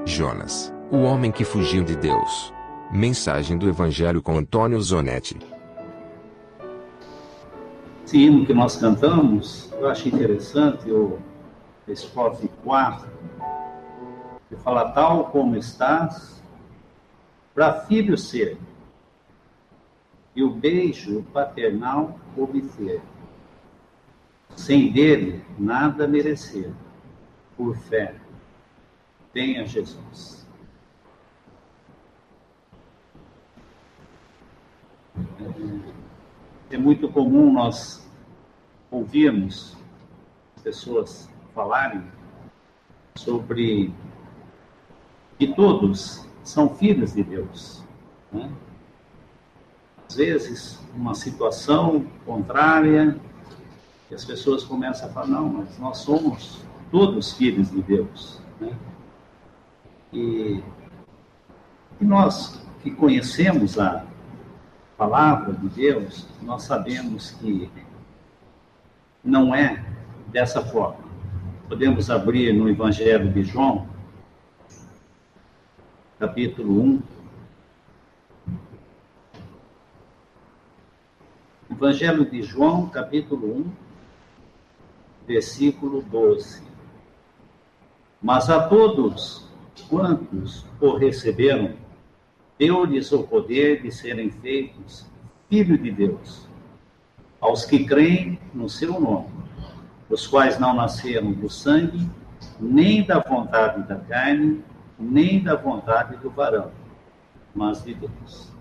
Jonas, o homem que fugiu de Deus. Mensagem do Evangelho com Antônio Zonetti. Esse hino que nós cantamos, eu acho interessante, o estrofe 4, que fala: tal como estás, para filho ser, e o beijo paternal obter, sem dele nada merecer, por fé, tenha Jesus. É muito comum nós ouvirmos pessoas falarem sobre que todos são filhos de Deus, né? Às vezes, uma situação contrária, e as pessoas começam a falar: não, mas nós somos todos filhos de Deus, né? E nós que conhecemos a palavra de Deus, nós sabemos que não é dessa forma. Podemos abrir no Evangelho de João, capítulo 1. Evangelho de João, capítulo 1, versículo 12. Mas a todos quantos o receberam, deu-lhes o poder de serem feitos filhos de Deus, aos que creem no seu nome, os quais não nasceram do sangue, nem da vontade da carne, nem da vontade do varão, mas de Deus.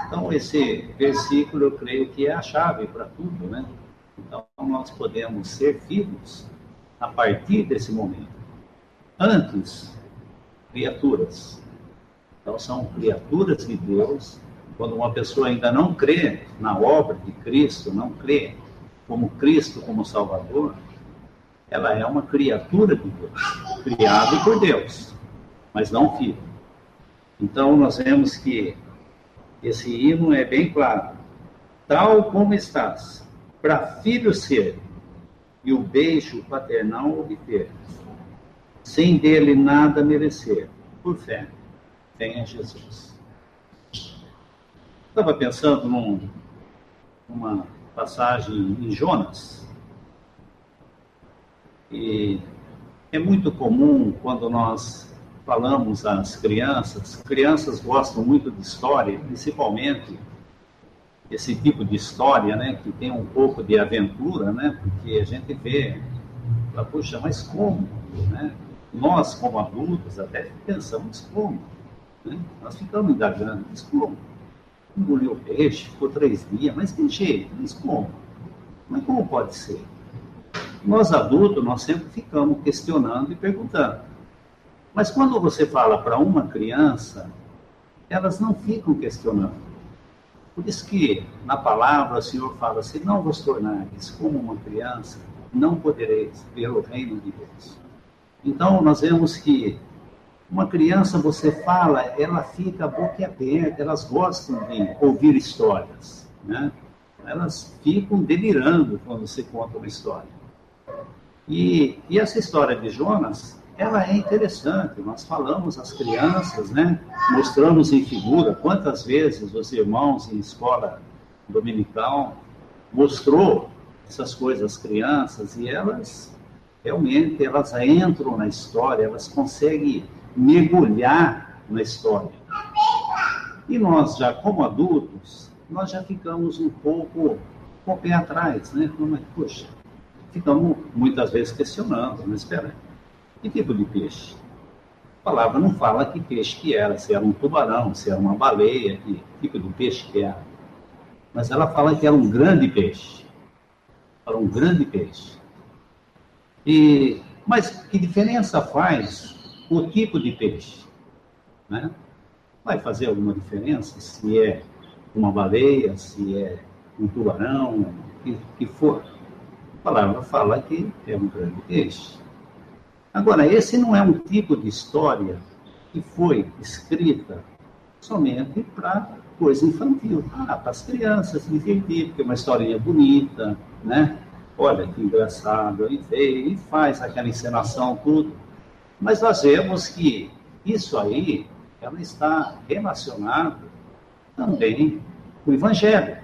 Então, esse versículo, eu creio que é a chave para tudo, né? Então, nós podemos ser filhos a partir desse momento. Antes, criaturas. Então, são criaturas de Deus. Quando uma pessoa ainda não crê na obra de Cristo, não crê como Cristo como Salvador, ela é uma criatura de Deus, criada por Deus, mas não filho. Então, nós vemos que esse hino é bem claro: tal como estás, para filho ser, e o beijo paternal obter, sem dele nada merecer, por fé, tenha Jesus. Estava pensando numa passagem em Jonas, e é muito comum quando nós falamos às crianças gostam muito de história, principalmente esse tipo de história, né, que tem um pouco de aventura, né, porque a gente vê, fala: puxa, mas como, né? Nós, como adultos, até pensamos como, né? Nós ficamos indagando: mas como? Engoliu o peixe, ficou 3 dias, mas que jeito? Mas como? Mas como pode ser? Nós adultos, nós sempre ficamos questionando e perguntando. Mas quando você fala para uma criança, elas não ficam questionando. Por isso que na palavra o Senhor fala: se não vos tornares como uma criança, não podereis ver o reino de Deus. Então nós vemos que uma criança, você fala, ela fica boquiaberta, elas gostam de ouvir histórias, né? Elas ficam delirando quando você conta uma história. E essa história de Jonas, ela é interessante. Nós falamos às crianças, né? Mostramos em figura. Quantas vezes os irmãos em escola dominical mostrou essas coisas às crianças, e elas realmente elas entram na história, elas conseguem mergulhar na história. E nós já, como adultos, nós já ficamos um pouco com o pé atrás, né? Mas, poxa, ficamos muitas vezes questionando: mas espera aí, que tipo de peixe? A palavra não fala que peixe que era, se era um tubarão, se era uma baleia, que tipo de peixe que era. Mas ela fala que era um grande peixe. Era um grande peixe. Mas que diferença faz o tipo de peixe, né? Vai fazer alguma diferença se é uma baleia, se é um tubarão, que for? A palavra fala que é um grande peixe. Agora, esse não é um tipo de história que foi escrita somente para coisa infantil, para as crianças se divertir, porque é uma historinha bonita, né? Olha que engraçado, e faz aquela encenação, tudo. Mas nós vemos que isso aí, ela está relacionada também com o Evangelho.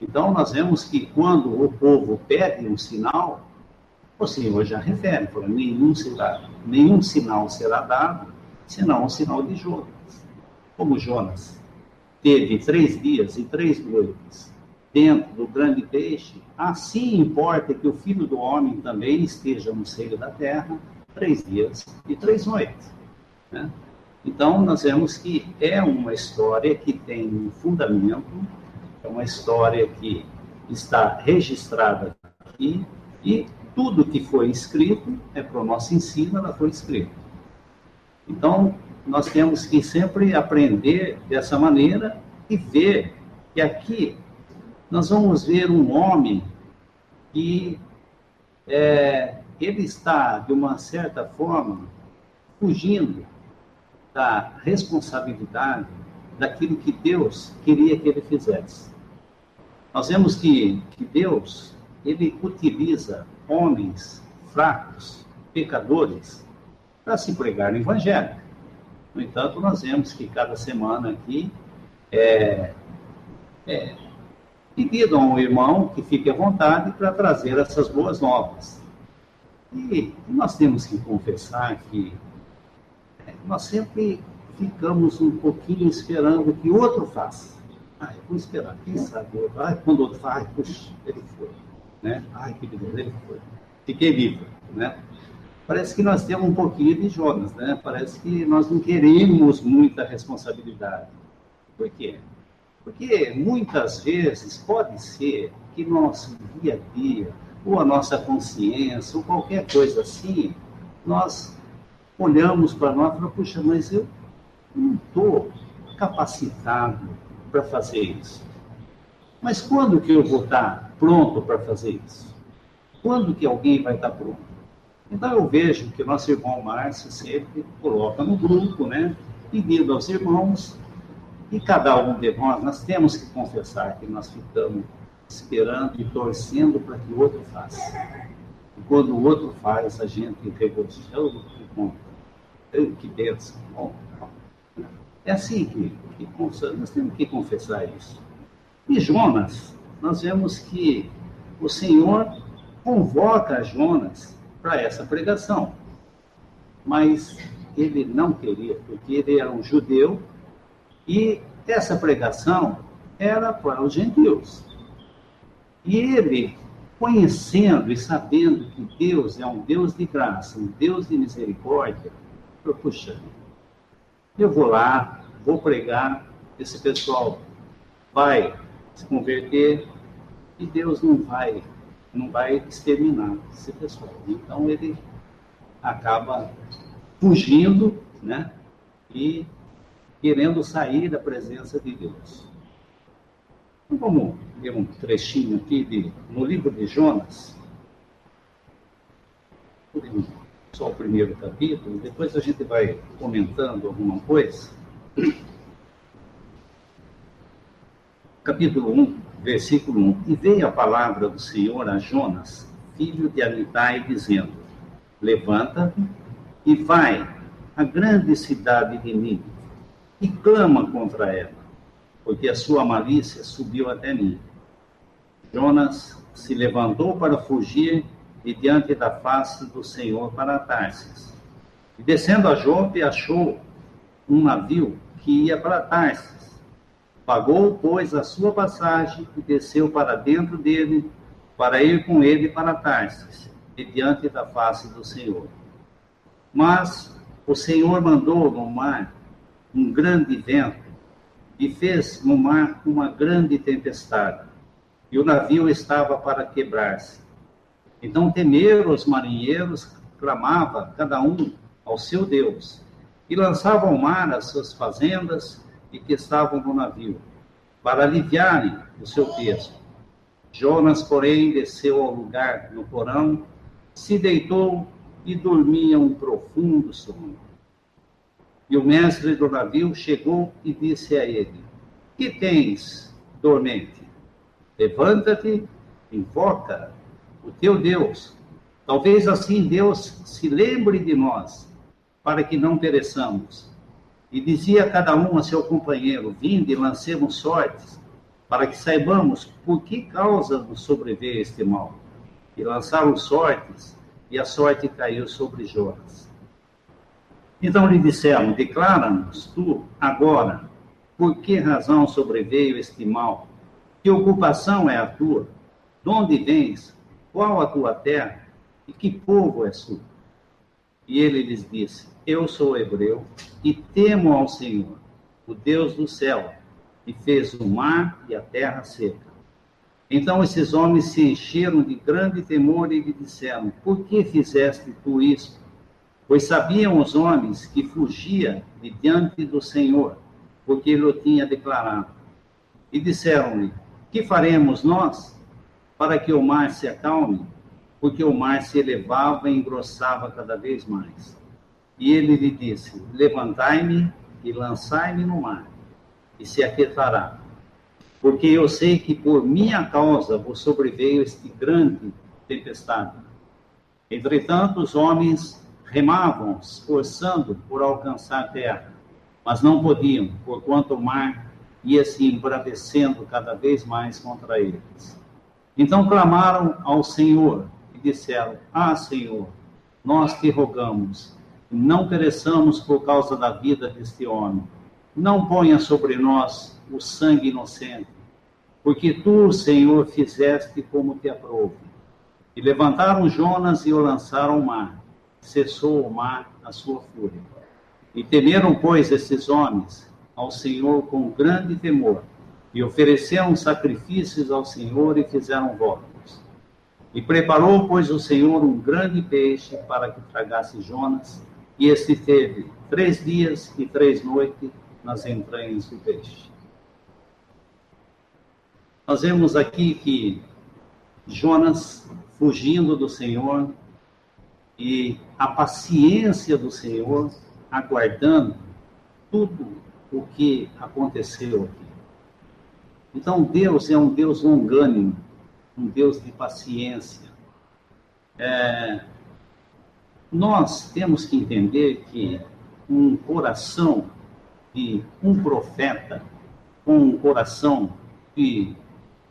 Então, nós vemos que quando o povo pede um sinal, o Senhor já refere, fala, nenhum sinal será dado, senão o sinal de Jonas. Como Jonas teve 3 dias e 3 noites dentro do grande peixe, assim importa que o Filho do Homem também esteja no seio da terra 3 dias e 3 noites. Né? Então, nós vemos que é uma história que tem um fundamento, é uma história que está registrada aqui, e tudo que foi escrito é para o nosso ensino, ela foi escrita. Então, nós temos que sempre aprender dessa maneira e ver que aqui nós vamos ver um homem que ele está, de uma certa forma, fugindo da responsabilidade daquilo que Deus queria que ele fizesse. Nós vemos que Deus, ele utiliza homens fracos, pecadores, para se pregar no Evangelho. No entanto, nós vemos que cada semana aqui pedido a um irmão que fique à vontade para trazer essas boas novas. E nós temos que confessar que nós sempre ficamos um pouquinho esperando que outro faça. Eu vou esperar, quem sabe outro. Quando outro faz, puxa, ele foi. Né? Que beleza, ele foi. Fiquei livre, né? Parece que nós temos um pouquinho de Jonas, né? Parece que nós não queremos muita responsabilidade. Por quê? Porque muitas vezes pode ser que nosso dia a dia, ou a nossa consciência, ou qualquer coisa assim, nós olhamos para nós e falamos, puxa, mas eu não estou capacitado para fazer isso. Mas quando que eu vou estar pronto para fazer isso? Quando que alguém vai estar pronto? Então eu vejo que o nosso irmão Márcio sempre coloca no grupo, né, pedindo aos irmãos, e cada um de nós temos que confessar que nós ficamos esperando e torcendo para que o outro faça. E quando o outro faz, a gente regozija, que bênção. É assim que nós temos que confessar isso. E Jonas, nós vemos que o Senhor convoca Jonas para essa pregação. Mas ele não queria, porque ele era um judeu e essa pregação era para os gentios. E ele, conhecendo e sabendo que Deus é um Deus de graça, um Deus de misericórdia, falou, puxa, eu vou lá, vou pregar, esse pessoal vai se converter e Deus não vai exterminar esse pessoal. Então ele acaba fugindo, né? E querendo sair da presença de Deus. Então, vamos ler um trechinho aqui no livro de Jonas. Só o primeiro capítulo, depois a gente vai comentando alguma coisa. Capítulo 1, versículo 1. E veio a palavra do Senhor a Jonas, filho de Amitai, dizendo, levanta-te e vai à grande cidade de Nínive e clama contra ela, porque a sua malícia subiu até mim. Jonas se levantou para fugir de diante da face do Senhor para Tarsis. E descendo a Jope, achou um navio que ia para Tarsis. Pagou, pois, a sua passagem e desceu para dentro dele, para ir com ele para Tarsis, de diante da face do Senhor. Mas o Senhor mandou no mar um grande vento, e fez no mar uma grande tempestade, e o navio estava para quebrar-se. Então temeram os marinheiros, clamava cada um ao seu Deus, e lançavam ao mar as suas fazendas e que estavam no navio, para aliviarem o seu peso. Jonas, porém, desceu ao lugar no porão, se deitou e dormia um profundo sono. E o mestre do navio chegou e disse a ele, que tens, dormente? Levanta-te, invoca o teu Deus. Talvez assim Deus se lembre de nós para que não pereçamos. E dizia cada um a seu companheiro: vinde e lancemos sortes, para que saibamos por que causa nos sobreveio este mal. E lançaram sortes, e a sorte caiu sobre Jonas. Então lhe disseram: declara-nos tu agora, por que razão sobreveio este mal? Que ocupação é a tua? De onde vens? Qual a tua terra? E que povo és tu? E ele lhes disse: eu sou hebreu e temo ao Senhor, o Deus do céu, que fez o mar e a terra seca. Então esses homens se encheram de grande temor e lhe disseram: por que fizeste tu isto? Pois sabiam os homens que fugia de diante do Senhor, porque ele o tinha declarado. E disseram-lhe: que faremos nós para que o mar se acalme? Porque o mar se elevava e engrossava cada vez mais. E ele lhe disse: levantai-me e lançai-me no mar, e se aquietará. Porque eu sei que por minha causa vos sobreveio este grande tempestade. Entretanto, os homens remavam, esforçando por alcançar a terra, mas não podiam, porquanto o mar ia se embravecendo cada vez mais contra eles. Então clamaram ao Senhor e disseram: ah, Senhor, nós te rogamos, não pereçamos por causa da vida deste homem. Não ponha sobre nós o sangue inocente, porque tu, Senhor, fizeste como te aprouve. E levantaram Jonas e o lançaram ao mar. Cessou o mar a sua fúria. E temeram, pois, esses homens ao Senhor com grande temor, e ofereceram sacrifícios ao Senhor e fizeram votos. E preparou, pois, o Senhor um grande peixe para que tragasse Jonas, e este teve 3 dias e 3 noites nas entranhas do peixe. Nós vemos aqui que Jonas, fugindo do Senhor, e a paciência do Senhor, aguardando tudo o que aconteceu aqui. Então Deus é um Deus longânimo, um Deus de paciência. Nós temos que entender que um coração de um profeta com um coração de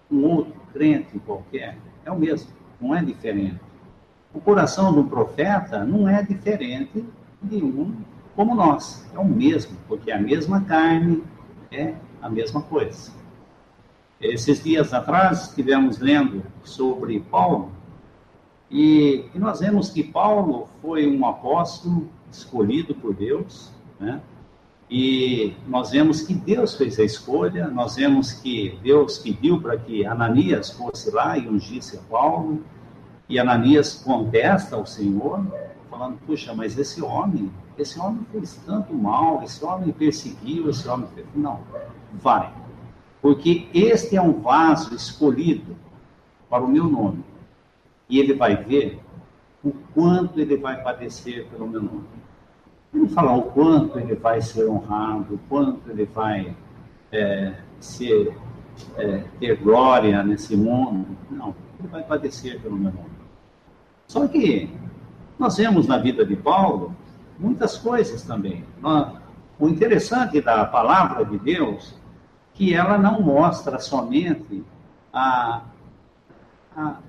um outro crente qualquer é o mesmo, não é diferente. O coração do profeta não é diferente de um como nós, é o mesmo, porque a mesma carne é a mesma coisa. Esses dias atrás estivemos lendo sobre Paulo, e nós vemos que Paulo foi um apóstolo escolhido por Deus, né? E nós vemos que Deus fez a escolha, nós vemos que Deus pediu para que Ananias fosse lá e ungisse a Paulo, e Ananias contesta ao Senhor, falando: puxa, mas esse homem fez tanto mal, esse homem perseguiu, esse homem fez... Não, vai, porque este é um vaso escolhido para o meu nome, e ele vai ver o quanto ele vai padecer pelo meu nome. Ele não fala o quanto ele vai ser honrado, o quanto ele vai ter glória nesse mundo. Não, ele vai padecer pelo meu nome. Só que nós vemos na vida de Paulo muitas coisas também. O interessante da palavra de Deus, que ela não mostra somente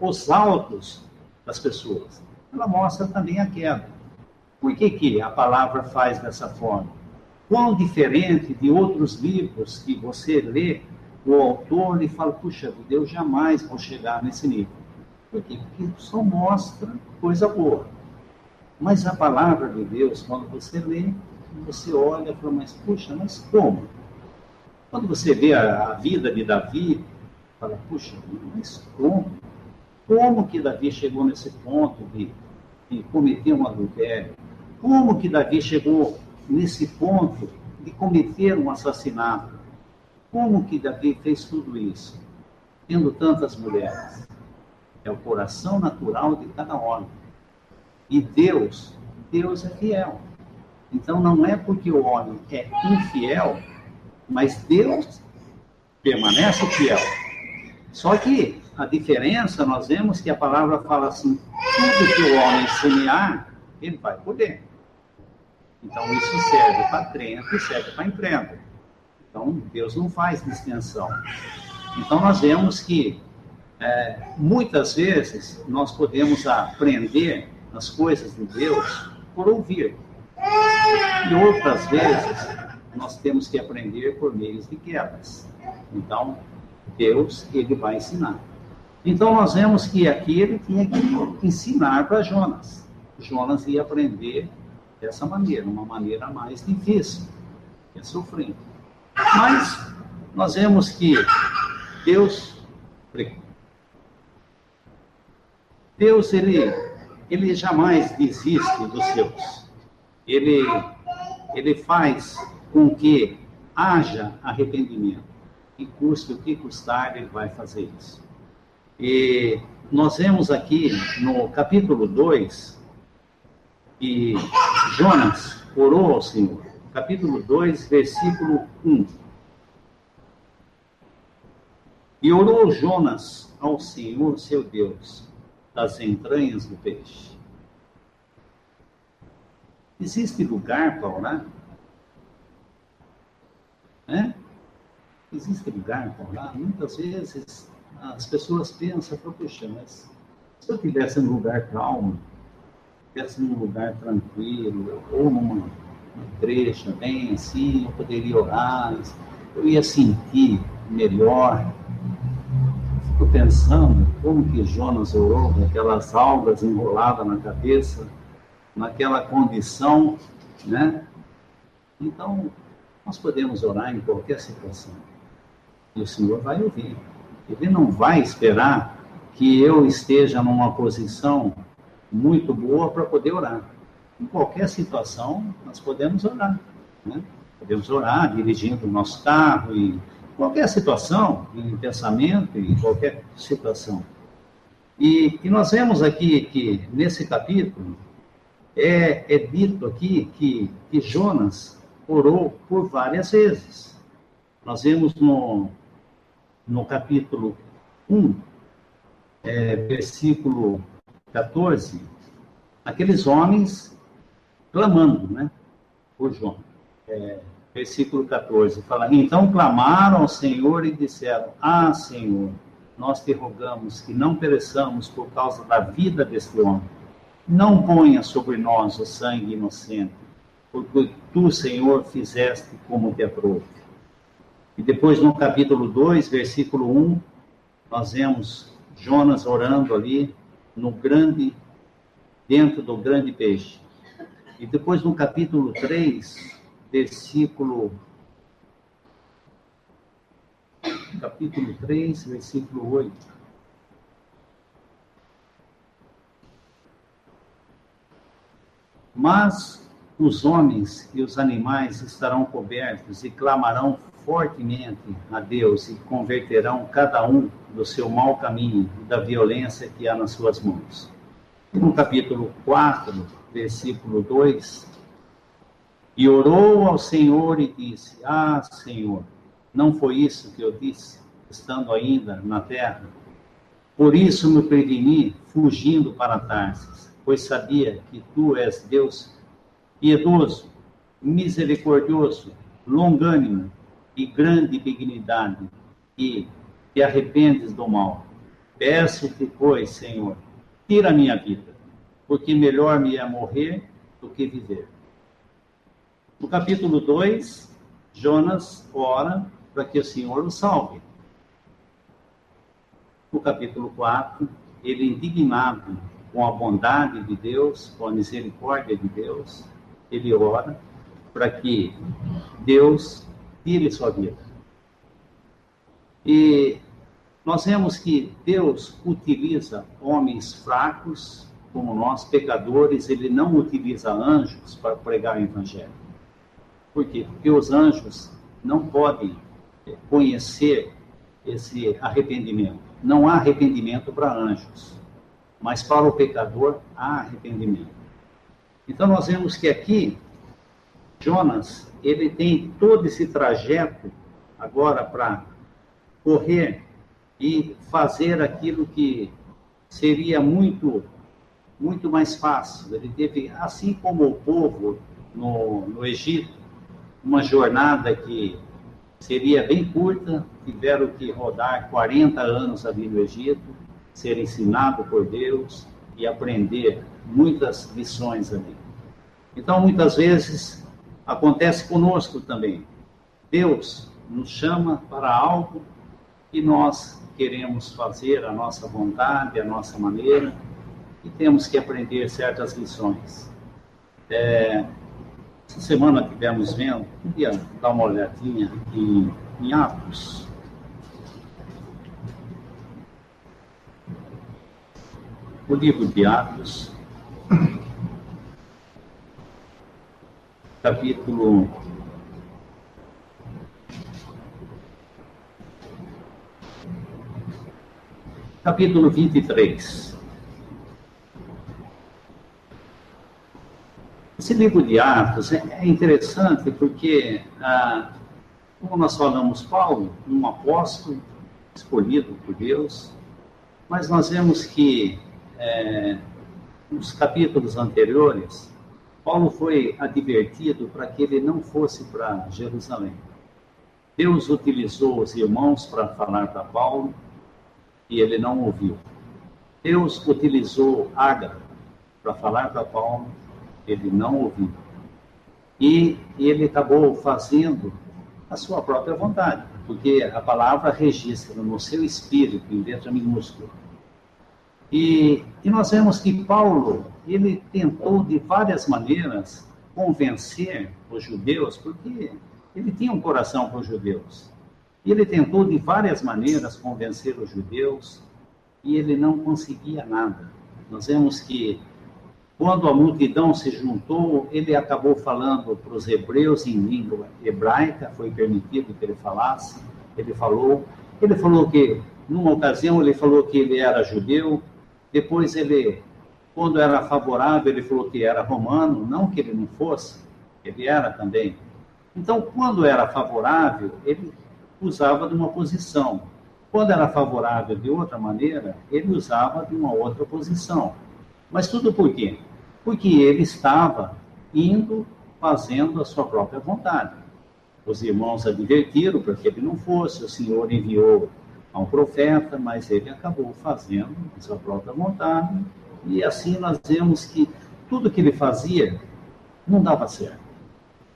os altos das pessoas, ela mostra também a queda. Por que a palavra faz dessa forma? Quão diferente de outros livros que você lê, o autor lhe fala: puxa, eu jamais vou chegar nesse nível. Por quê? Porque só mostra coisa boa. Mas a palavra de Deus, quando você lê, você olha e fala: mas puxa, mas como? Quando você vê a vida de Davi, fala: puxa, mas como? Como que Davi chegou nesse ponto de cometer um adultério? Como que Davi chegou nesse ponto de cometer um assassinato? Como que Davi fez tudo isso, tendo tantas mulheres? É o coração natural de cada homem. E Deus é fiel. Então não é porque o homem é infiel, mas Deus permanece fiel. Só que a diferença, nós vemos que a palavra fala assim: tudo que o homem semear, ele vai colher. Então, isso serve para crente e serve para incrédulo. Então, Deus não faz distinção. Então, nós vemos que, muitas vezes, nós podemos aprender as coisas de Deus por ouvir. E outras vezes, nós temos que aprender por meios de quedas. Então, Deus, ele vai ensinar. Então, nós vemos que aqui ele tinha que ensinar para Jonas. Jonas ia aprender dessa maneira, uma maneira mais difícil, que é sofrendo. Mas, nós vemos que Deus, ele jamais desiste dos seus. Ele faz com que haja arrependimento. E custe o que custar, ele vai fazer isso. E nós vemos aqui no capítulo 2, que Jonas orou ao Senhor. Capítulo 2, versículo 1. E orou Jonas ao Senhor, seu Deus, das entranhas do peixe. Existe lugar para orar? Existe lugar para orar? Muitas vezes as pessoas pensam, poxa, mas se eu estivesse num lugar calmo, estivesse num lugar tranquilo, ou numa igreja bem assim, eu poderia orar, eu ia sentir melhor. Fico pensando como que Jonas orou, com aquelas algas enroladas na cabeça, naquela condição, né? Então, nós podemos orar em qualquer situação. E o Senhor vai ouvir. Ele não vai esperar que eu esteja numa posição muito boa para poder orar. Em qualquer situação, nós podemos orar, né? Podemos orar dirigindo o nosso carro, em qualquer situação, em pensamento, em qualquer situação. E nós vemos aqui que, nesse capítulo, é dito aqui que Jonas orou por várias vezes. Nós vemos no capítulo 1, versículo 14, aqueles homens clamando, né, por Jonas. Versículo 14, fala: então clamaram ao Senhor e disseram: ah, Senhor, nós te rogamos que não pereçamos por causa da vida deste homem. Não ponha sobre nós o sangue inocente, porque tu, Senhor, fizeste como te aprouve. E depois, no capítulo 2, versículo 1, nós vemos Jonas orando ali dentro do grande peixe. E depois, no capítulo 3, versículo 8. Mas os homens e os animais estarão cobertos e clamarão fortemente a Deus e converterão cada um do seu mau caminho e da violência que há nas suas mãos. E no capítulo 4, versículo 2, e orou ao Senhor e disse: ah, Senhor, não foi isso que eu disse, estando ainda na terra? Por isso me preveni, fugindo para Tarsis, pois sabia que tu és Deus piedoso, misericordioso, longânimo e grande benignidade, e te arrependes do mal. Peço-te, pois, Senhor, tira a minha vida, porque melhor me é morrer do que viver. No capítulo 2, Jonas ora para que o Senhor o salve. No capítulo 4, ele, indignado com a bondade de Deus, com a misericórdia de Deus, ele ora para que Deus tire sua vida. E nós vemos que Deus utiliza homens fracos, como nós, pecadores. Ele não utiliza anjos para pregar o Evangelho. Por quê? Porque os anjos não podem conhecer esse arrependimento. Não há arrependimento para anjos, mas para o pecador há arrependimento. Então nós vemos que aqui, Jonas, ele tem todo esse trajeto agora para correr e fazer aquilo que seria muito mais fácil. Ele teve, assim como o povo no Egito, uma jornada que seria bem curta, tiveram que rodar 40 anos ali no Egito, ser ensinado por Deus e aprender muitas lições ali. Então, muitas vezes, acontece conosco também. Deus nos chama para algo que nós queremos fazer, a nossa vontade, a nossa maneira, e temos que aprender certas lições. Essa semana que estivemos vendo, podia dar uma olhadinha em Atos. O livro de Atos, capítulo 23. Esse livro de Atos é interessante porque, como nós falamos, Paulo, um apóstolo escolhido por Deus, mas nós vemos que nos capítulos anteriores, Paulo foi advertido para que ele não fosse para Jerusalém. Deus utilizou os irmãos para falar para Paulo e ele não ouviu. Deus utilizou Ágabo para falar para Paulo, ele não ouviu. E ele acabou fazendo a sua própria vontade, porque a palavra registra no seu espírito, em letra minúscula. E nós vemos que Paulo, ele tentou de várias maneiras convencer os judeus, porque ele tinha um coração para os judeus. E ele tentou de várias maneiras convencer os judeus e ele não conseguia nada. Nós vemos que quando a multidão se juntou, ele acabou falando para os hebreus em língua hebraica, foi permitido que ele falasse. Ele falou que, numa ocasião, ele falou que ele era judeu. Depois ele, quando era favorável, ele falou que era romano, não que ele não fosse, ele era também. Então, quando era favorável, ele usava de uma posição. Quando era favorável de outra maneira, ele usava de uma outra posição. Mas tudo por quê? Porque ele estava indo, fazendo a sua própria vontade. Os irmãos advertiram para que ele não fosse, o Senhor enviou a um profeta, mas ele acabou fazendo a sua própria vontade, e assim nós vemos que tudo que ele fazia não dava certo.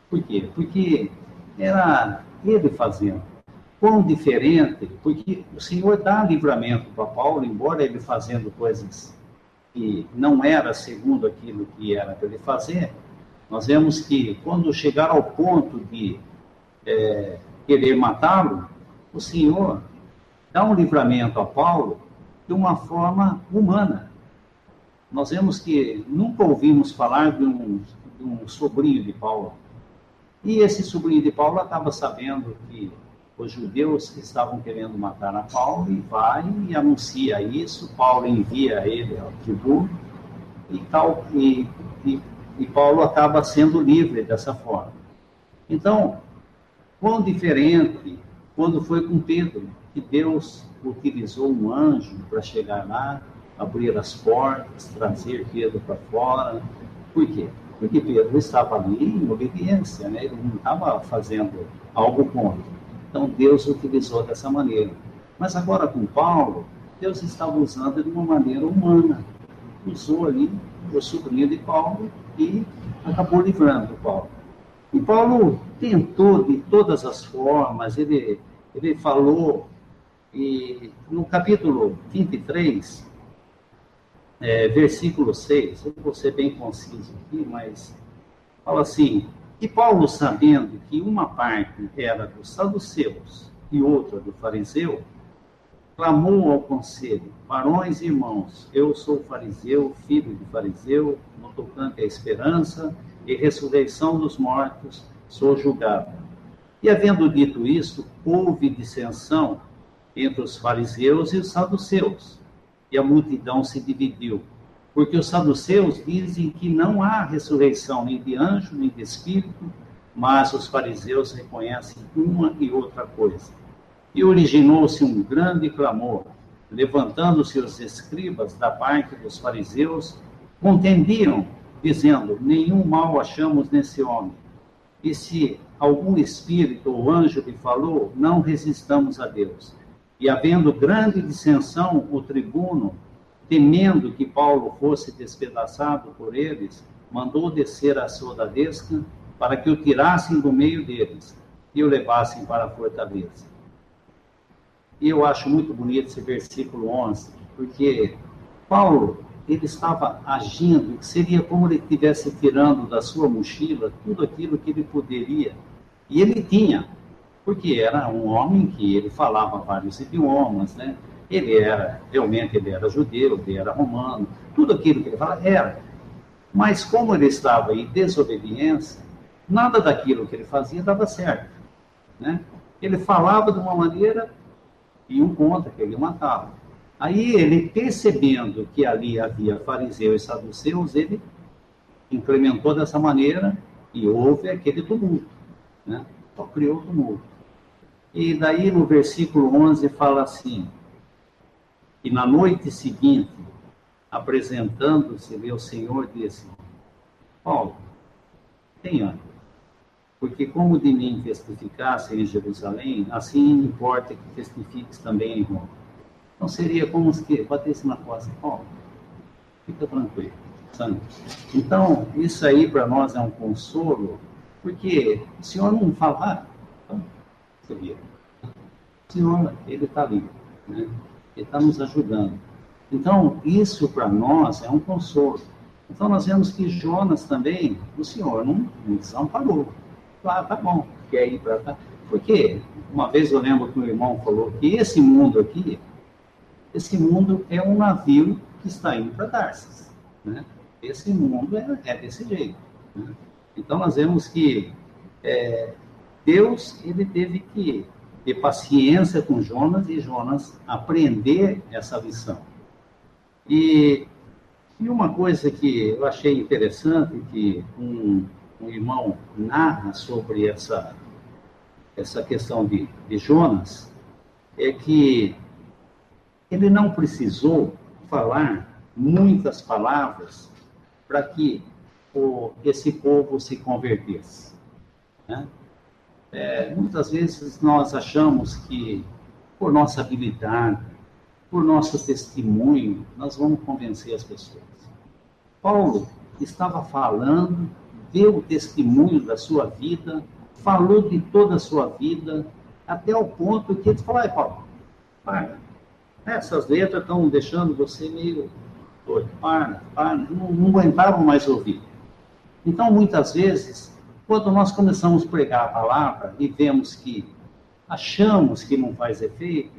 Por quê? Porque era ele fazendo. Quão diferente, porque o Senhor dá livramento para Paulo, embora ele fazendo coisas que não era segundo aquilo que era para ele fazer, nós vemos que quando chegar ao ponto de querer matá-lo, o Senhor dá um livramento a Paulo de uma forma humana. Nós vemos que nunca ouvimos falar de um sobrinho de Paulo. E esse sobrinho de Paulo acaba sabendo que os judeus estavam querendo matar a Paulo e vai e anuncia isso. Paulo envia ele ao tribuno e Paulo acaba sendo livre dessa forma. Então, quão diferente quando foi com Pedro, que Deus utilizou um anjo para chegar lá, abrir as portas, trazer Pedro para fora. Por quê? Porque Pedro estava ali em obediência, né? Ele não estava fazendo algo contra. Então, Deus utilizou dessa maneira. Mas agora com Paulo, Deus estava usando de uma maneira humana. Usou ali o sobrinho de Paulo e acabou livrando Paulo. E Paulo tentou de todas as formas, ele falou, e no capítulo 23, versículo 6, eu vou ser bem conciso aqui, mas fala assim: e Paulo, sabendo que uma parte era dos saduceus e outra do fariseu, clamou ao conselho: varões e irmãos, eu sou fariseu, filho de fariseu, no tocante à esperança e ressurreição dos mortos, sou julgado. E havendo dito isto, houve dissensão entre os fariseus e os saduceus, e a multidão se dividiu, porque os saduceus dizem que não há ressurreição nem de anjo, nem de espírito, mas os fariseus reconhecem uma e outra coisa. E originou-se um grande clamor, levantando-se os escribas da parte dos fariseus, contendiam dizendo: nenhum mal achamos nesse homem. E se algum espírito ou anjo lhe falou, não resistamos a Deus. E havendo grande dissensão, o tribuno, temendo que Paulo fosse despedaçado por eles, mandou descer a soldadesca para que o tirassem do meio deles e o levassem para a fortaleza. E eu acho muito bonito esse versículo 11, porque Paulo, ele estava agindo, seria como ele estivesse tirando da sua mochila tudo aquilo que ele poderia. E ele tinha, porque era um homem que ele falava vários idiomas, né? Realmente ele era judeu, ele era romano, tudo aquilo que ele falava era. Mas como ele estava em desobediência, nada daquilo que ele fazia dava certo, né? Ele falava de uma maneira e um contra que ele matava. Aí ele, percebendo que ali havia fariseus e saduceus, ele implementou dessa maneira e houve aquele tumulto, né? Só criou tumulto. E daí no versículo 11 fala assim: e na noite seguinte, apresentando-se-lhe ao Senhor, disse: Paulo, tem ânimo, porque como de mim testificasse em Jerusalém, assim importa que testifiques também em Roma. Então seria como se batesse na costa: Paulo, fica tranquilo, sabe? Então, isso aí para nós é um consolo, porque o Senhor não fala, então, seria. O Senhor, ele está ali, né? Ele está nos ajudando. Então, isso para nós é um consolo. Então, nós vemos que Jonas também, o Senhor não desamparou. Claro, tá bom, quer ir para cá. Porque uma vez eu lembro que o irmão falou que esse mundo aqui, esse mundo é um navio que está indo para Tarsis, né? Esse mundo é desse jeito, né? Então, nós vemos que Deus, ele teve que ter paciência com Jonas e Jonas aprender essa lição. E uma coisa que eu achei interessante, que um irmão narra sobre essa questão de Jonas, é que ele não precisou falar muitas palavras para que esse povo se convertesse, né? Muitas vezes nós achamos que, por nossa habilidade, por nosso testemunho, nós vamos convencer as pessoas. Paulo estava falando, deu o testemunho da sua vida, falou de toda a sua vida, até o ponto que ele falou: Paulo, para, essas letras estão deixando você meio doido, para, não aguentavam mais ouvir. Então, muitas vezes, quando nós começamos a pregar a palavra e vemos que achamos que não faz efeito,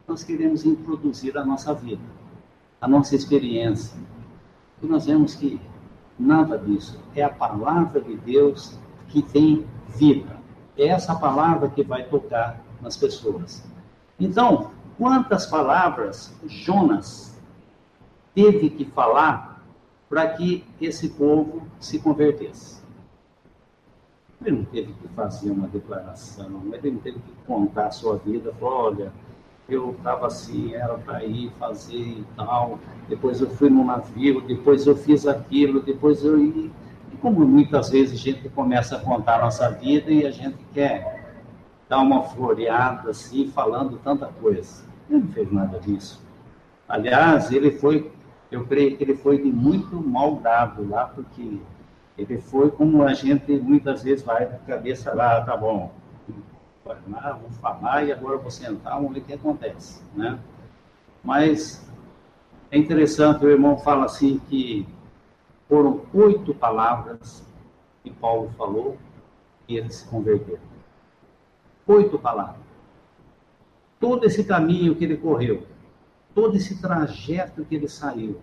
nós queremos introduzir a nossa vida, a nossa experiência. E nós vemos que nada disso. É a palavra de Deus que tem vida. É essa palavra que vai tocar nas pessoas. Então, quantas palavras Jonas teve que falar para que esse povo se convertesse? Ele não teve que fazer uma declaração, ele não teve que contar a sua vida, falar: olha, eu estava assim, era para ir fazer e tal, depois eu fui no navio, depois eu fiz aquilo, depois eu ia. E como muitas vezes a gente começa a contar a nossa vida e a gente quer dar uma floreada assim, falando tanta coisa. Ele não fez nada disso. Aliás, eu creio que ele foi de muito mau grado lá, porque ele foi como a gente muitas vezes vai com a cabeça lá: tá bom, vou falar e agora vou sentar, vamos ver o que acontece, né? Mas é interessante, o irmão fala assim que foram 8 palavras que Paulo falou e ele se converteu. 8 palavras. Todo esse caminho que ele correu, todo esse trajeto que ele saiu,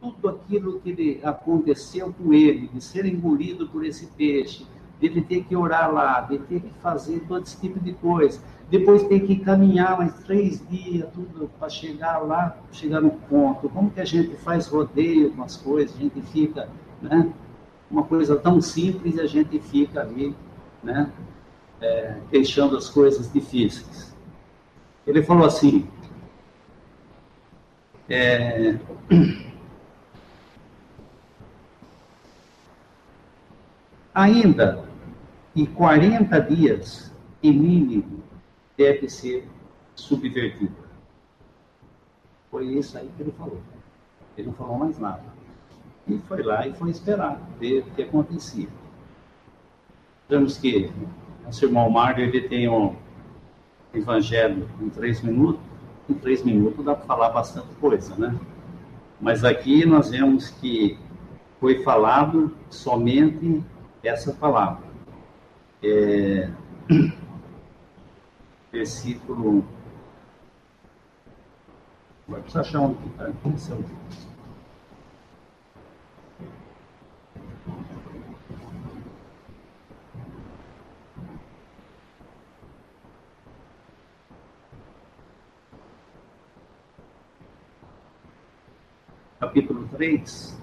tudo aquilo que aconteceu com ele, de ser engolido por esse peixe, de ele ter que orar lá, de ter que fazer todo esse tipo de coisa, depois ter que caminhar mais 3 dias, tudo para chegar lá, chegar no ponto. Como que a gente faz rodeio com as coisas, a gente fica, né? Uma coisa tão simples, a gente fica ali, né? Deixando as coisas difíceis. Ele falou assim, Ainda em 40 dias, e Nínive deve ser subvertida. Foi isso aí que ele falou. Ele não falou mais nada. E foi lá e foi esperar, ver o que acontecia. Vemos que o nosso irmão Mário, ele tem um evangelho em 3 minutos. Em 3 minutos dá para falar bastante coisa, né? Mas aqui nós vemos que foi falado somente essa palavra. Versículo... Vai precisar achar onde está. Capítulo 3,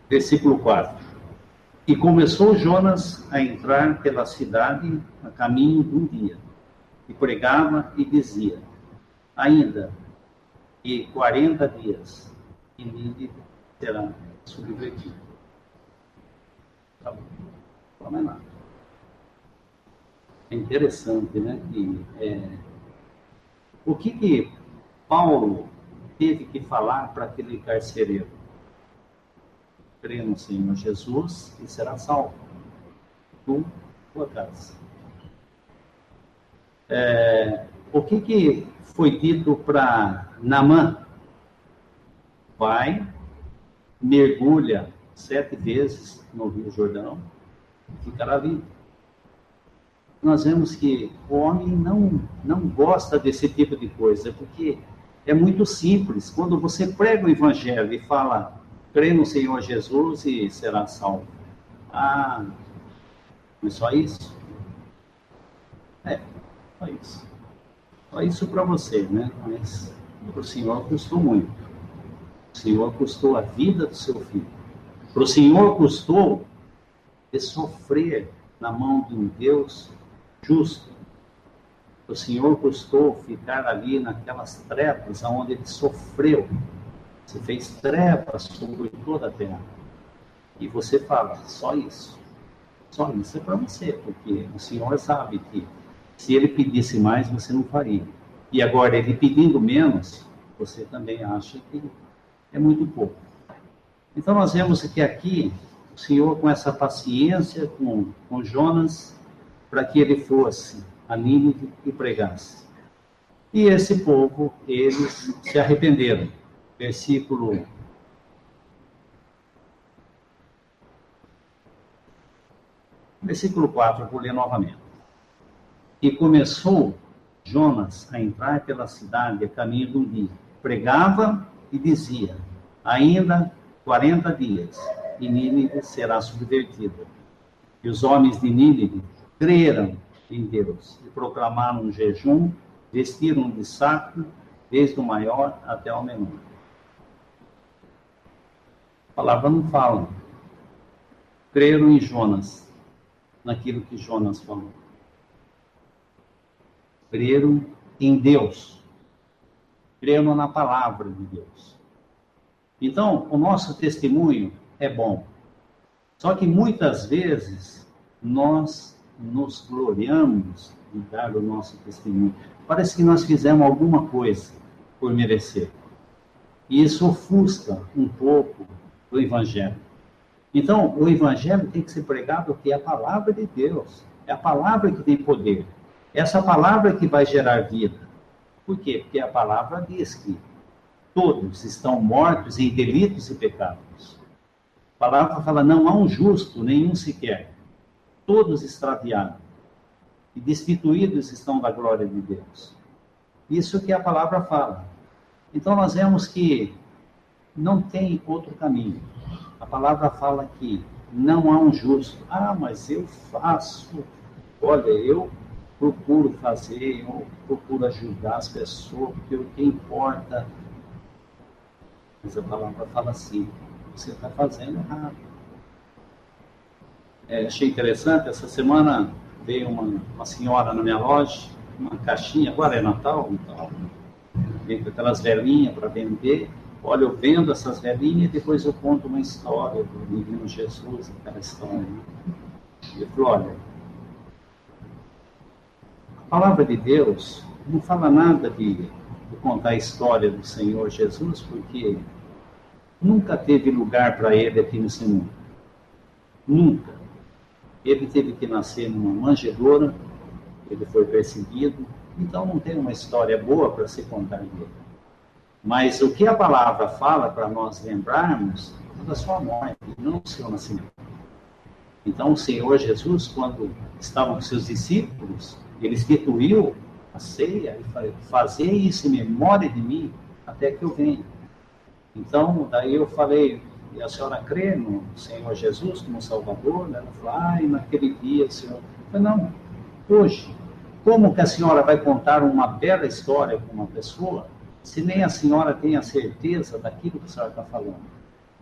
versículo 4. E começou Jonas a entrar pela cidade a caminho de um dia, e pregava e dizia, ainda que 40 dias, e Nínive será subvertido. Tá bom, não fala mais nada. É interessante, né, que o que Paulo teve que falar para aquele carcereiro? Crê no Senhor Jesus e será salvo, tu, tua casa. O que foi dito para Naamã? Vai, mergulha 7 vezes no Rio Jordão, ficará limpo. Nós vemos que o homem não gosta desse tipo de coisa, porque é muito simples. Quando você prega o evangelho e fala, crê no Senhor Jesus e será salvo. Ah, não é só isso? Só isso. Só isso para você, né? Mas para o Senhor custou muito. O Senhor custou a vida do seu filho. Para o Senhor custou de sofrer na mão de um Deus justo. O Senhor custou ficar ali naquelas trevas onde ele sofreu. Você fez trevas sobre toda a terra. E você fala, só isso. Só isso é para você, porque o Senhor sabe que se ele pedisse mais, você não faria. E agora, ele pedindo menos, você também acha que é muito pouco. Então, nós vemos que aqui, o Senhor, com essa paciência com Jonas, para que ele fosse a Nínive e pregasse. E esse povo, eles se arrependeram. Versículo 4, vou ler novamente. E começou Jonas a entrar pela cidade a caminho de um dia. Pregava e dizia, ainda 40 dias, e Nínive será subvertida. E os homens de Nínive creram em Deus e proclamaram um jejum, vestiram de saco, desde o maior até o menor. A palavra não fala. Creram em Jonas, naquilo que Jonas falou. Creram em Deus. Creram na palavra de Deus. Então, o nosso testemunho é bom. Só que muitas vezes nós nos gloriamos de dar o nosso testemunho. Parece que nós fizemos alguma coisa por merecer. E isso ofusca um pouco do Evangelho. Então, o Evangelho tem que ser pregado porque é a palavra de Deus. É a palavra que tem poder. Essa palavra que vai gerar vida. Por quê? Porque a palavra diz que todos estão mortos em delitos e pecados. A palavra fala, não há um justo, nenhum sequer. Todos extraviados. E destituídos estão da glória de Deus. Isso que a palavra fala. Então nós vemos que não tem outro caminho. A palavra fala que não há um justo. Ah, mas eu faço. Olha, eu procuro fazer, eu procuro ajudar as pessoas, porque o que importa. Mas a palavra fala assim, você está fazendo errado. Achei interessante, essa semana veio uma senhora na minha loja, uma caixinha, agora é Natal, então, veio com aquelas velinhas para vender, Olha, eu vendo essas velhinhas e depois eu conto uma história do menino Jesus, aquela história. Ele falou, olha, a palavra de Deus não fala nada de contar a história do Senhor Jesus, porque nunca teve lugar para ele aqui nesse mundo. Nunca. Ele teve que nascer numa manjedoura, ele foi perseguido, então não tem uma história boa para se contar dele. Mas o que a palavra fala para nós lembrarmos é da sua morte, não do seu nascimento. Então o Senhor Jesus, quando estavam com seus discípulos, ele instituiu a ceia e falou, fazei isso em memória de mim até que eu venha. Então, daí eu falei, e a senhora crê no Senhor Jesus como Salvador? Ela falou, naquele dia o Senhor... Eu falei, não, hoje, como que a senhora vai contar uma bela história para uma pessoa se nem a senhora tem a certeza daquilo que a senhora está falando?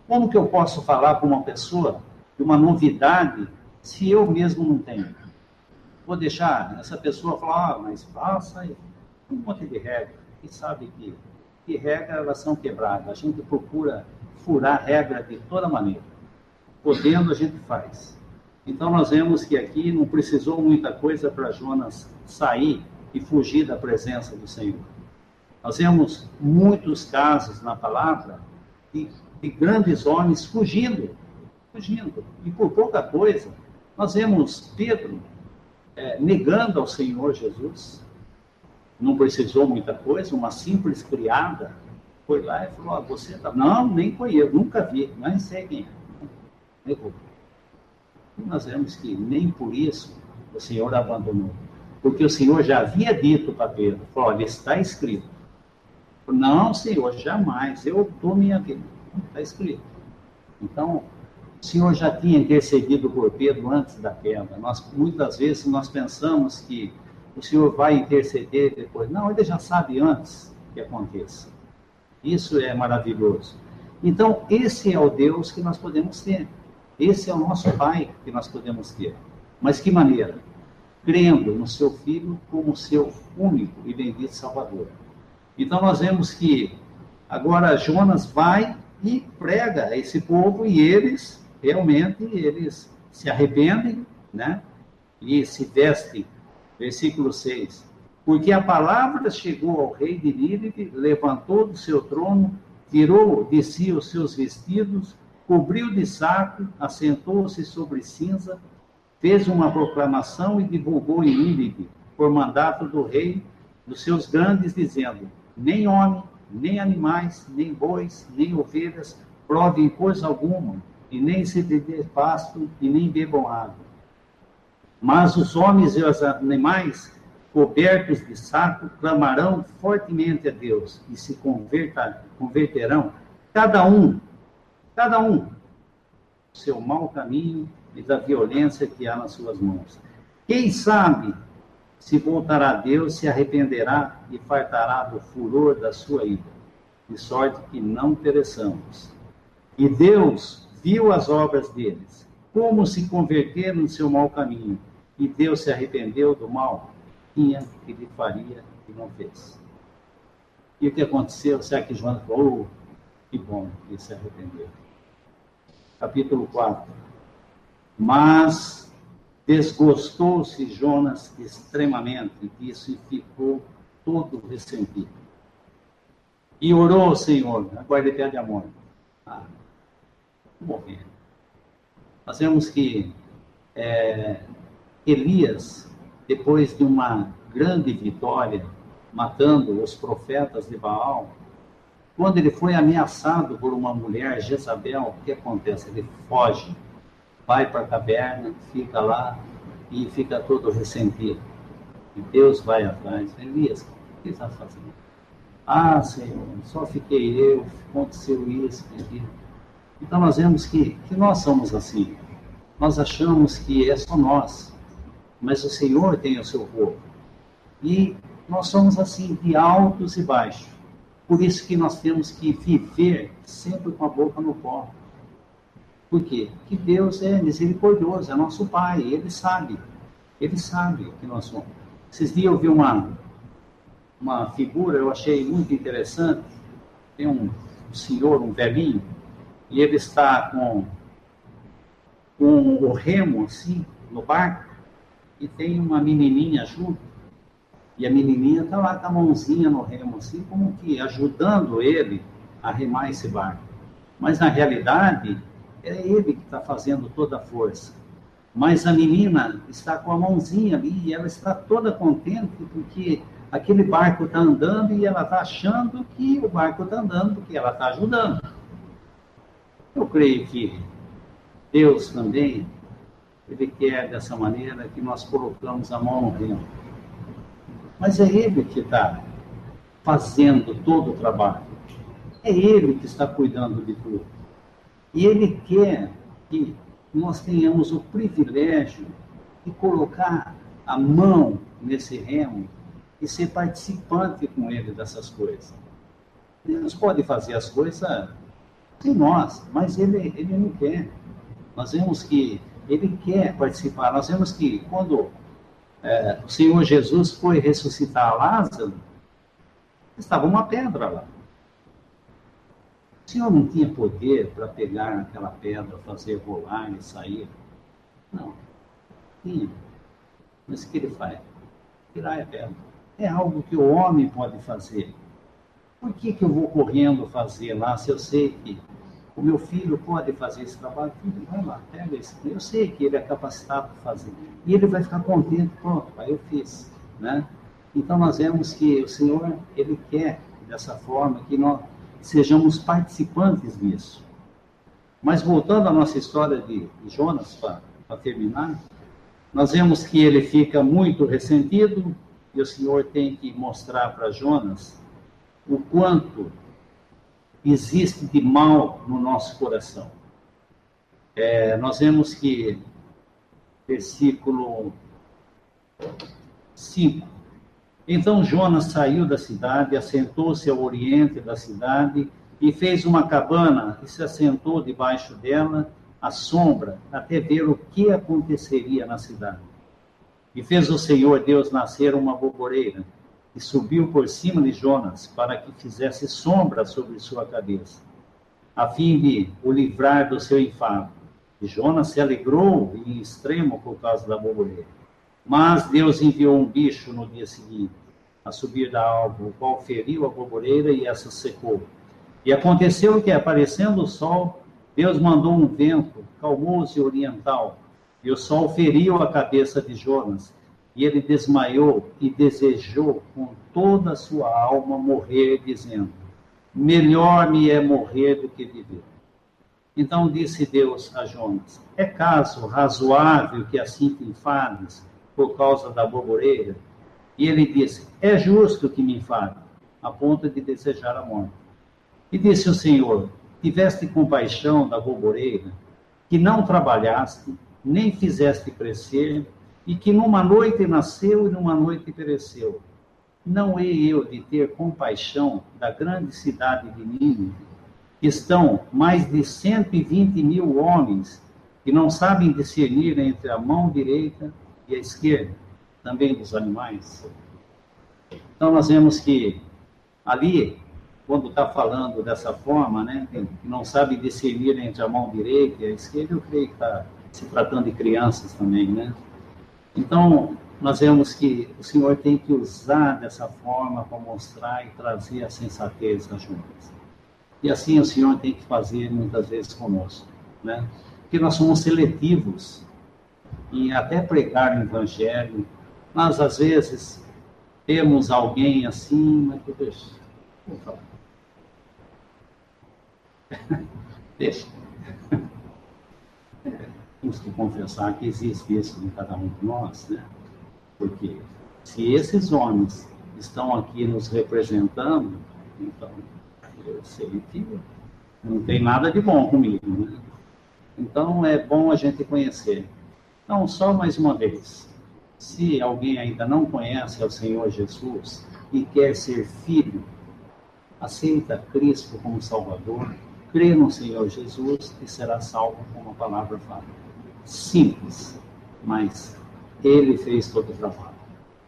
Como que eu posso falar para uma pessoa de uma novidade se eu mesmo não tenho? Vou deixar essa pessoa falar, mas faça um monte de regra. E sabe que regras elas são quebradas. A gente procura furar regra de toda maneira. Podendo, a gente faz. Então nós vemos que aqui não precisou muita coisa para Jonas sair e fugir da presença do Senhor. Nós vemos muitos casos na palavra de grandes homens fugindo. E por pouca coisa, nós vemos Pedro negando ao Senhor Jesus. Não precisou muita coisa, uma simples criada foi lá e falou, você tá... Não, nem conheço, nunca vi, nem sei quem é. Negou. E nós vemos que nem por isso o Senhor abandonou. Porque o Senhor já havia dito para Pedro, falou, olha, está escrito. Não, Senhor, jamais, eu dou minha vida. Está escrito. Então, o Senhor já tinha intercedido por Pedro antes da queda. Muitas vezes nós pensamos que o Senhor vai interceder depois. Não, ele já sabe antes que aconteça. Isso é maravilhoso. Então, esse é o Deus que nós podemos ter. Esse é o nosso Pai que nós podemos ter. Mas que maneira? Crendo no seu Filho como seu único e bendito Salvador. Então, nós vemos que agora Jonas vai e prega a esse povo e eles, realmente, eles se arrependem, né? E se vestem. Versículo 6. Porque a palavra chegou ao rei de Nínive, levantou do seu trono, tirou de si os seus vestidos, cobriu de saco, assentou-se sobre cinza, fez uma proclamação e divulgou em Nínive, por mandato do rei, dos seus grandes, dizendo, nem homem, nem animais, nem bois, nem ovelhas, provem coisa alguma, e nem se dê pasto, e nem bebam água. Mas os homens e os animais, cobertos de saco, clamarão fortemente a Deus e se converterão, cada um, seu mau caminho e da violência que há nas suas mãos. Quem sabe se voltará a Deus, se arrependerá e fartará do furor da sua ira, de sorte que não pereçamos. E Deus viu as obras deles, como se converteram no seu mau caminho, e Deus se arrependeu do mal que lhe faria e não fez. E o que aconteceu? Será que Jonas falou, que bom que ele se arrependeu. Capítulo 4. Mas desgostou-se Jonas extremamente disso e ficou todo ressentido. E orou ao Senhor, agora ele pede a morte. Morrer. Nós vemos que Elias, depois de uma grande vitória, matando os profetas de Baal, quando ele foi ameaçado por uma mulher, Jezabel, o que acontece? Ele foge, vai para a caverna, fica lá e fica todo ressentido. E Deus vai atrás. Elias, o que está fazendo? Senhor, só fiquei eu, aconteceu isso, aquilo. Então nós vemos que nós somos assim. Nós achamos que é só nós, mas o Senhor tem o seu povo. E nós somos assim, de altos e baixos. Por isso que nós temos que viver sempre com a boca no pó. Por quê? Porque Deus é misericordioso, é nosso Pai, Ele sabe que nós somos. Esses dias eu vi uma figura, eu achei muito interessante. Tem um senhor, um velhinho, e ele está com o remo, assim, no barco, e tem uma menininha junto, e a menininha está lá com a mãozinha no remo, assim, como que ajudando ele a remar esse barco. Mas, na realidade, é ele que está fazendo toda a força. Mas a menina está com a mãozinha ali, e ela está toda contente, porque aquele barco está andando, e ela está achando que o barco está andando, porque ela está ajudando. Eu creio que Deus também, Ele quer dessa maneira que nós colocamos a mão no remo. Mas é Ele que está fazendo todo o trabalho. É Ele que está cuidando de tudo. E Ele quer que nós tenhamos o privilégio de colocar a mão nesse remo e ser participante com Ele dessas coisas. Deus pode fazer as coisas sem nós, mas Ele não quer. Nós vemos que Ele quer participar. Nós vemos que quando o Senhor Jesus foi ressuscitar Lázaro, estava uma pedra lá. O Senhor não tinha poder para pegar aquela pedra, fazer rolar e sair? Não. Tinha. Mas o que Ele faz? Tirar a pedra. É algo que o homem pode fazer. Por que eu vou correndo fazer lá, se eu sei que o meu filho pode fazer esse trabalho? Filho, vai lá, pega esse. Eu sei que ele é capacitado para fazer. E ele vai ficar contente, pronto, pai, eu fiz. Né? Então nós vemos que o Senhor, Ele quer dessa forma que nós sejamos participantes disso. Mas voltando à nossa história de Jonas, para terminar, nós vemos que ele fica muito ressentido, e o Senhor tem que mostrar para Jonas o quanto existe de mal no nosso coração. Nós vemos que, versículo 5, então Jonas saiu da cidade, assentou-se ao oriente da cidade, e fez uma cabana, e se assentou debaixo dela, à sombra, até ver o que aconteceria na cidade. E fez o Senhor Deus nascer uma boboreira, e subiu por cima de Jonas, para que fizesse sombra sobre sua cabeça, a fim de o livrar do seu enfado. E Jonas se alegrou em extremo por causa da boboreira. Mas Deus enviou um bicho no dia seguinte, a subir da alva, o qual feriu a boboreira e essa secou. E aconteceu que, aparecendo o sol, Deus mandou um vento calmoso e oriental, e o sol feriu a cabeça de Jonas, e ele desmaiou e desejou com toda a sua alma morrer, dizendo: melhor me é morrer do que viver. Então disse Deus a Jonas: é caso razoável que assim te enfades por causa da boboreira? E ele disse: é justo que me enfade, a ponto de desejar a morte. E disse o Senhor: tiveste compaixão da boboreira, que não trabalhaste, nem fizeste crescer, e que numa noite nasceu e numa noite pereceu. Não hei eu de ter compaixão da grande cidade de Nínive, que estão mais de 120.000 homens, que não sabem discernir entre a mão direita e a esquerda, também dos animais? Então nós vemos que ali, quando está falando dessa forma, né, que não sabe discernir entre a mão direita e a esquerda, eu creio que está se tratando de crianças também, né? Então, nós vemos que o Senhor tem que usar dessa forma para mostrar e trazer a sensatez às juntas. E assim o Senhor tem que fazer muitas vezes conosco, né? Porque nós somos seletivos em até pregar o Evangelho. Nós, às vezes, temos alguém assim, mas deixa, vou falar. Deixa. Temos que confessar que existe isso em cada um de nós, né? Porque se esses homens estão aqui nos representando, então eu sei que não tem nada de bom comigo, né? Então é bom a gente conhecer. Então, só mais uma vez, se alguém ainda não conhece ao Senhor Jesus e quer ser filho, aceita Cristo como Salvador, crê no Senhor Jesus e será salvo, como a palavra fala. Simples, mas Ele fez todo o trabalho,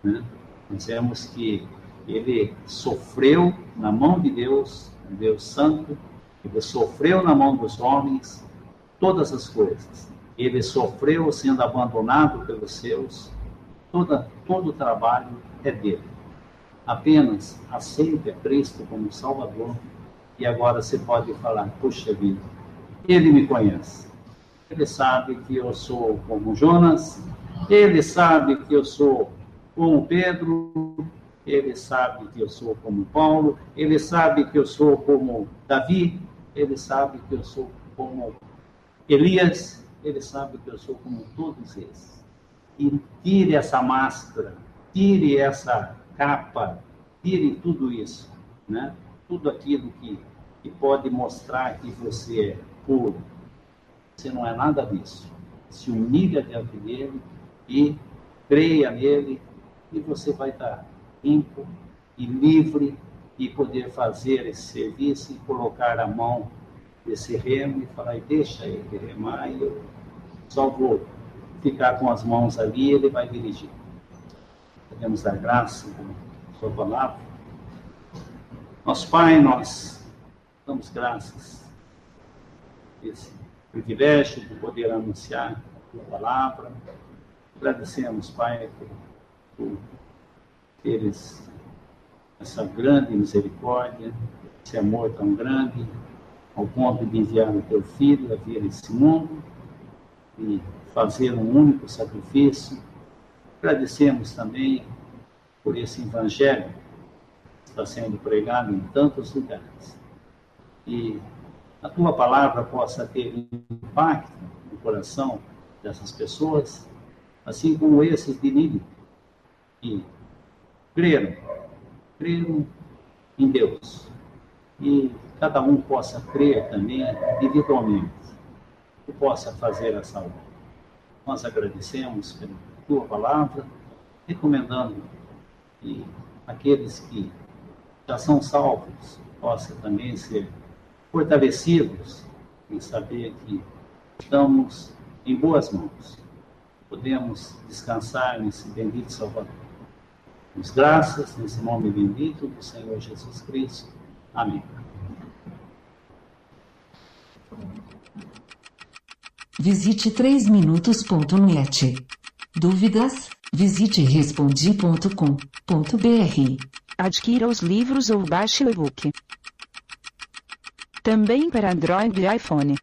né? Nós vemos que Ele sofreu na mão de Deus, Deus Santo, Ele sofreu na mão dos homens todas as coisas. Ele sofreu sendo abandonado pelos seus. Todo o trabalho é dele. Apenas aceite a Cristo como Salvador e agora você pode falar, puxa vida, Ele me conhece. Ele sabe que eu sou como Jonas, Ele sabe que eu sou como Pedro, Ele sabe que eu sou como Paulo, Ele sabe que eu sou como Davi, Ele sabe que eu sou como Elias, Ele sabe que eu sou como todos esses. E tire essa máscara, tire essa capa, tire tudo isso, né? Tudo aquilo que pode mostrar que você é puro. Você não é nada disso. Se humilha diante dele e creia nele e você vai estar limpo e livre e poder fazer esse serviço e colocar a mão desse remo e falar, deixa ele remar e eu só vou ficar com as mãos ali e ele vai dirigir. Podemos dar graça com sua palavra. Nosso Pai, nós damos graças por esse privilégio de poder anunciar a tua palavra. Agradecemos, Pai, por teres essa grande misericórdia, esse amor tão grande, ao ponto de enviar o teu Filho a vir a esse mundo e fazer um único sacrifício. Agradecemos também por esse evangelho que está sendo pregado em tantos lugares. E a tua palavra possa ter impacto no coração dessas pessoas, assim como esses de Nínive, que creram em Deus. E cada um possa crer também individualmente e possa fazer essa obra. Nós agradecemos pela tua palavra, recomendando que aqueles que já são salvos possam também ser fortalecidos em saber que estamos em boas mãos. Podemos descansar nesse bendito Salvador. Damos graças nesse nome bendito do Senhor Jesus Cristo. Amém. Visite 3minutos.net. Dúvidas? Visite respondi.com.br. Adquira os livros ou baixe o e-book. Também para Android e iPhone.